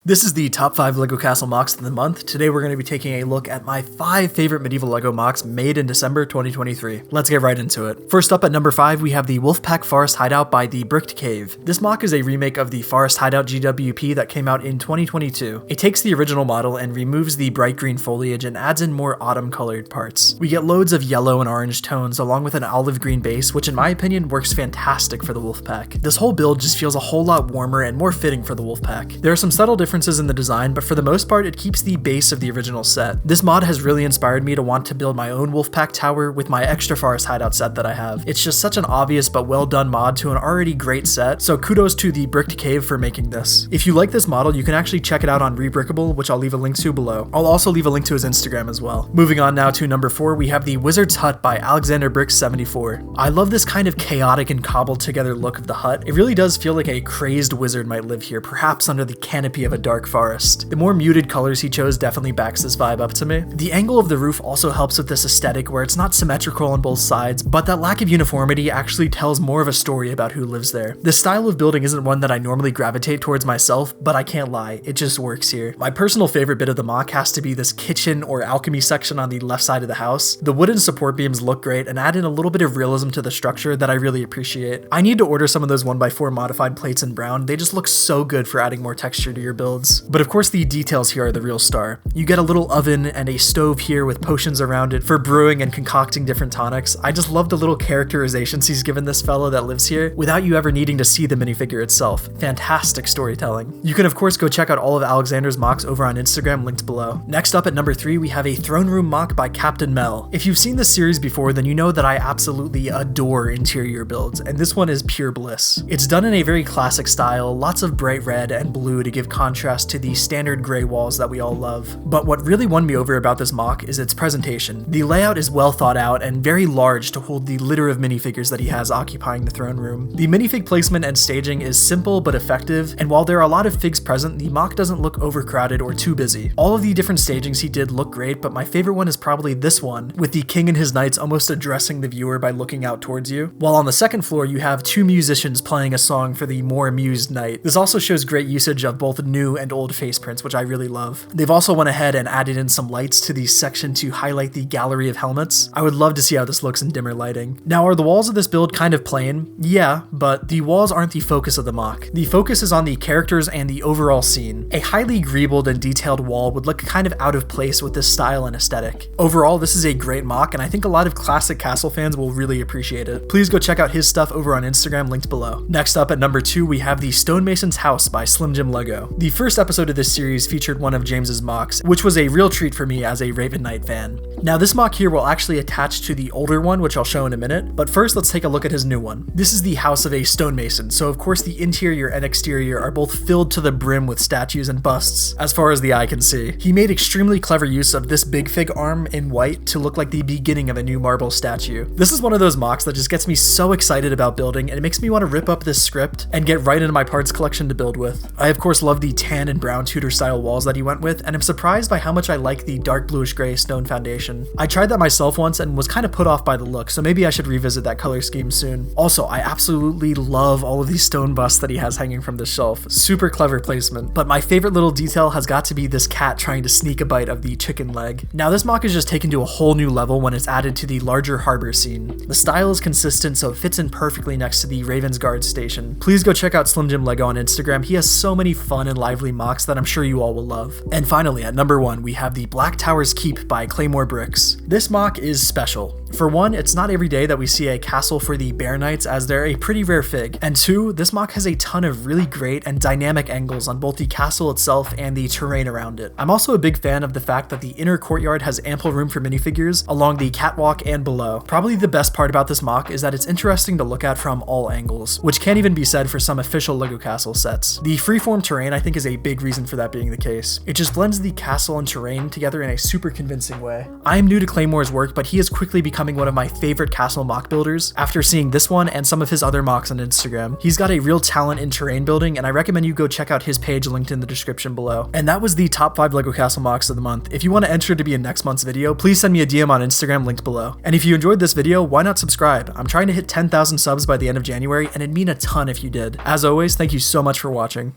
This is the top 5 LEGO Castle MOCs of the month. Today we're going to be taking a look at my 5 favorite medieval LEGO MOCs made in December 2023. Let's get right into it. First up at number 5, we have the Wolfpack Forest Hideout by the Bricked Cave. This MOC is a remake of the Forest Hideout GWP that came out in 2022. It takes the original model and removes the bright green foliage and adds in more autumn colored parts. We get loads of yellow and orange tones along with an olive green base, which in my opinion works fantastic for the Wolfpack. This whole build just feels a whole lot warmer and more fitting for the Wolfpack. There are some subtle differences in the design, but for the most part it keeps the base of the original set. This mod has really inspired me to want to build my own Wolfpack tower with my extra Forest Hideout set that I have. It's just such an obvious but well done mod to an already great set, so kudos to the Bricked Cave for making this. If you like this model, you can actually check it out on Rebrickable, which I'll leave a link to below. I'll also leave a link to his Instagram as well. Moving on now to number 4, we have the Wizard's Hut by Alexanderbricks74. I love this kind of chaotic and cobbled together look of the hut. It really does feel like a crazed wizard might live here, perhaps under the canopy of a dark forest. The more muted colors he chose definitely backs this vibe up to me. The angle of the roof also helps with this aesthetic where it's not symmetrical on both sides, but that lack of uniformity actually tells more of a story about who lives there. This style of building isn't one that I normally gravitate towards myself, but I can't lie, it just works here. My personal favorite bit of the MOC has to be this kitchen or alchemy section on the left side of the house. The wooden support beams look great and add in a little bit of realism to the structure that I really appreciate. I need to order some of those 1x4 modified plates in brown. They just look so good for adding more texture to your builds. But of course the details here are the real star. You get a little oven and a stove here with potions around it for brewing and concocting different tonics. I just love the little characterizations he's given this fellow that lives here without you ever needing to see the minifigure itself. Fantastic storytelling. You can of course go check out all of Alexander's MOCs over on Instagram, linked below. Next up at number 3, we have a throne room MOC by Cpt.Melle. If you've seen this series before, then you know that I absolutely adore interior builds, and this one is pure bliss. It's done in a very classic style, lots of bright red and blue to give contrast to the standard gray walls that we all love. But what really won me over about this MOC is its presentation. The layout is well thought out and very large to hold the litter of minifigures that he has occupying the throne room. The minifig placement and staging is simple but effective, and while there are a lot of figs present, the MOC doesn't look overcrowded or too busy. All of the different stagings he did look great, but my favorite one is probably this one, with the king and his knights almost addressing the viewer by looking out towards you. While on the second floor you have 2 musicians playing a song for the more amused knight. This also shows great usage of both new and old face prints, which I really love. They've also went ahead and added in some lights to the section to highlight the gallery of helmets. I would love to see how this looks in dimmer lighting. Now, are the walls of this build kind of plain? Yeah, but the walls aren't the focus of the MOC. The focus is on the characters and the overall scene. A highly greebled and detailed wall would look kind of out of place with this style and aesthetic. Overall, this is a great MOC, and I think a lot of classic castle fans will really appreciate it. Please go check out his stuff over on Instagram, linked below. Next up at number 2, we have the Stonemasons House by Slimjimlego. The first episode of this series featured one of James's MOCs, which was a real treat for me as a Raven Knight fan. Now this MOC here will actually attach to the older one, which I'll show in a minute, but first let's take a look at his new one. This is the house of a stonemason, so of course the interior and exterior are both filled to the brim with statues and busts, as far as the eye can see. He made extremely clever use of this big fig arm in white to look like the beginning of a new marble statue. This is one of those MOCs that just gets me so excited about building, and it makes me want to rip up this script and get right into my parts collection to build with. I of course love the tan and brown Tudor style walls that he went with, and I'm surprised by how much I like the dark bluish gray stone foundation. I tried that myself once and was kind of put off by the look, so maybe I should revisit that color scheme soon. Also, I absolutely love all of these stone busts that he has hanging from the shelf. Super clever placement, but my favorite little detail has got to be this cat trying to sneak a bite of the chicken leg. Now this MOC is just taken to a whole new level when it's added to the larger harbor scene. The style is consistent, so it fits in perfectly next to the Raven's Guard station. Please go check out Slimjimlego on Instagram. He has so many fun and lively MOCs that I'm sure you all will love. And finally, at number 1, we have the Black Tower's Keep by Claymorebricks. This MOC is special. For one, it's not every day that we see a castle for the Bear Knights, as they're a pretty rare fig. And 2, this MOC has a ton of really great and dynamic angles on both the castle itself and the terrain around it. I'm also a big fan of the fact that the inner courtyard has ample room for minifigures along the catwalk and below. Probably the best part about this MOC is that it's interesting to look at from all angles, which can't even be said for some official LEGO Castle sets. The freeform terrain I think is a big reason for that being the case. It just blends the castle and terrain together in a super convincing way. I am new to Claymore's work, but he has quickly becoming one of my favorite castle MOC builders after seeing this one and some of his other MOCs on Instagram. He's got a real talent in terrain building, and I recommend you go check out his page linked in the description below. And that was the top 5 LEGO Castle MOCs of the month. If you want to enter to be in next month's video, please send me a DM on Instagram linked below. And if you enjoyed this video, why not subscribe? I'm trying to hit 10,000 subs by the end of January, and it'd mean a ton if you did. As always, thank you so much for watching.